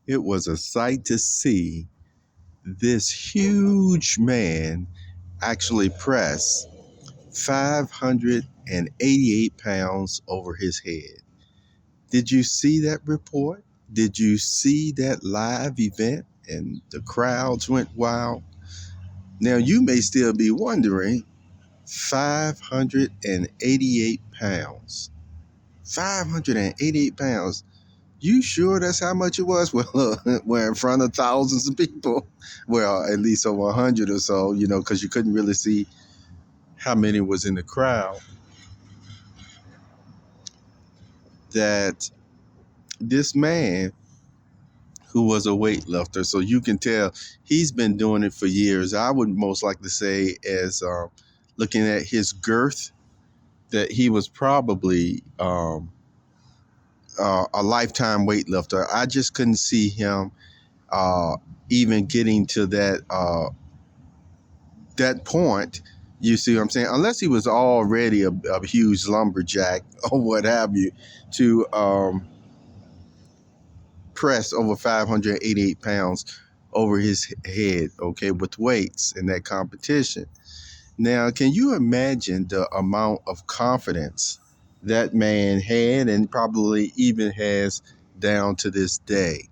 It was a sight to see this huge man actually press 588 pounds over his head. Did you see that report? Did you see that live event? And the crowds went wild. Now you may still be wondering, 588 pounds. 588 pounds. You sure that's how much it was? Well, we're in front of thousands of people. Well, at least over 100 or so, because you couldn't really see how many was in the crowd. That this man who was a weightlifter, so you can tell he's been doing it for years. I would most likely say, as looking at his girth, that he was probably a lifetime weightlifter. I just couldn't see him even getting to that point. You see what I'm saying? Unless he was already a huge lumberjack or what have you, to press over 588 pounds over his head, okay, with weights in that competition. Now, can you imagine the amount of confidence that man had and probably even has down to this day?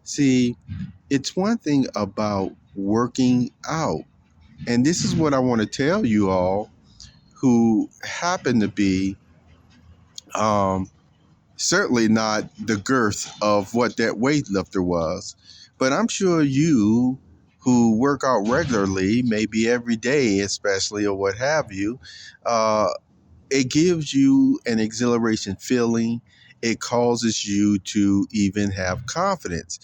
See, it's one thing about working out. And this is what I want to tell you all who happen to be certainly not the girth of what that weightlifter was. But I'm sure you who work out regularly, maybe every day especially, or what have you, it gives you an exhilaration feeling. It causes you to even have confidence.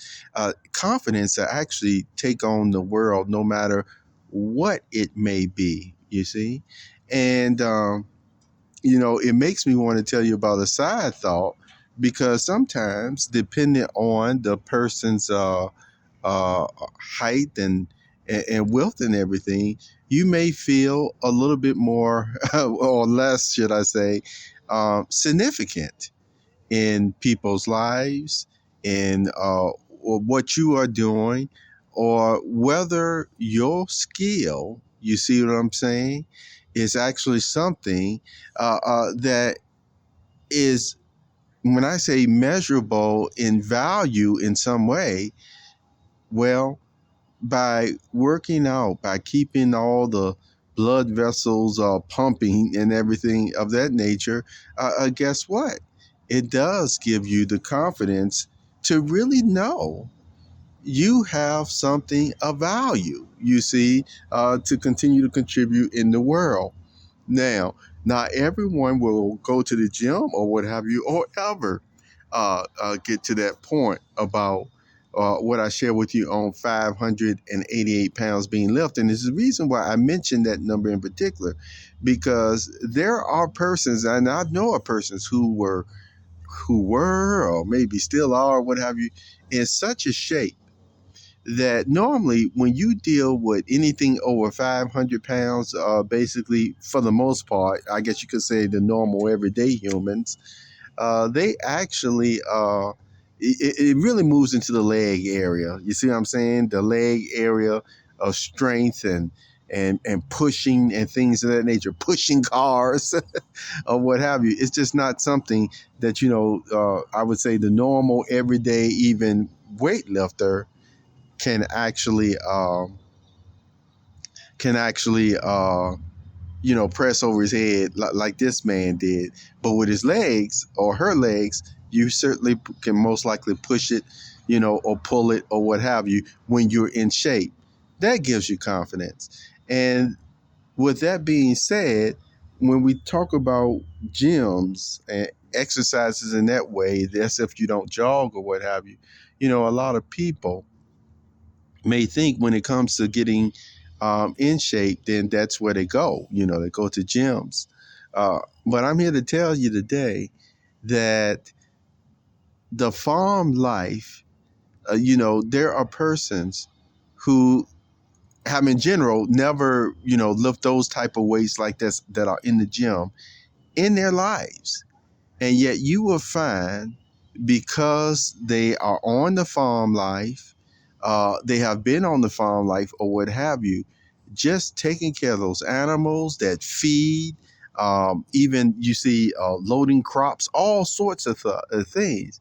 Confidence to actually take on the world no matter what it may be, you see? And, it makes me want to tell you about a side thought, because sometimes, depending on the person's height and wealth and everything, you may feel a little bit more or less, should I say, significant in people's lives, in or what you are doing, or whether your skill, you see what I'm saying, is actually something that is, when I say measurable in value in some way, well, by working out, by keeping all the blood vessels pumping and everything of that nature, guess what? It does give you the confidence to really know you have something of value, you see, to continue to contribute in the world. Now, not everyone will go to the gym or what have you, or ever get to that point about what I share with you on 588 pounds being lifted. And this is the reason why I mentioned that number in particular, because there are persons, and I know of persons who were, or maybe still are, what have you, in such a shape that normally when you deal with anything over 500 pounds, basically, for the most part, I guess you could say the normal everyday humans, they actually, it really moves into the leg area. You see what I'm saying? The leg area of strength and pushing and things of that nature, pushing cars or what have you. It's just not something that, I would say the normal everyday, even weightlifter can actually press over his head like this man did. But with his legs or her legs, you certainly can most likely push it, or pull it or what have you when you're in shape. That gives you confidence. And with that being said, when we talk about gyms and exercises in that way, that's if you don't jog or what have you, a lot of people may think when it comes to getting in shape, then that's where they go. They go to gyms. But I'm here to tell you today that the farm life, there are persons who have in general never, lift those type of weights like this that are in the gym in their lives. And yet you will find because they are on the farm life, they have been on the farm life or what have you, just taking care of those animals that feed, even you see loading crops, all sorts of things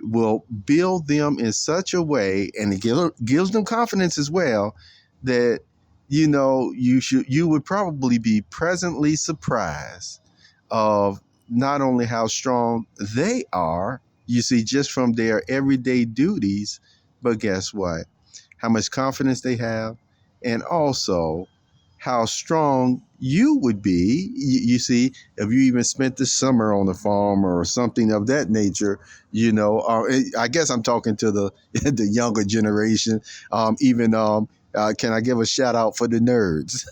will build them in such a way, and it gives them confidence as well, that you would probably be pleasantly surprised of not only how strong they are, you see, just from their everyday duties, but guess what? How much confidence they have, and also how strong you would be. You see, if you even spent the summer on the farm or something of that nature, I guess I'm talking to the the younger generation. Even can I give a shout out for the nerds?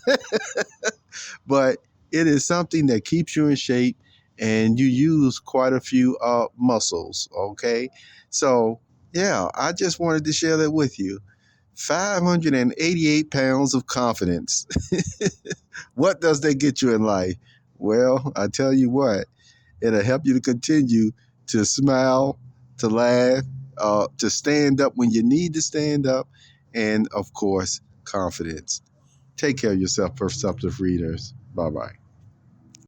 But it is something that keeps you in shape, and you use quite a few muscles. Okay, so yeah, I just wanted to share that with you. 588 pounds of confidence. What does that get you in life? Well, I tell you what, it'll help you to continue to smile, to laugh, to stand up when you need to stand up, and of course, confidence. Take care of yourself, perceptive readers. Bye bye.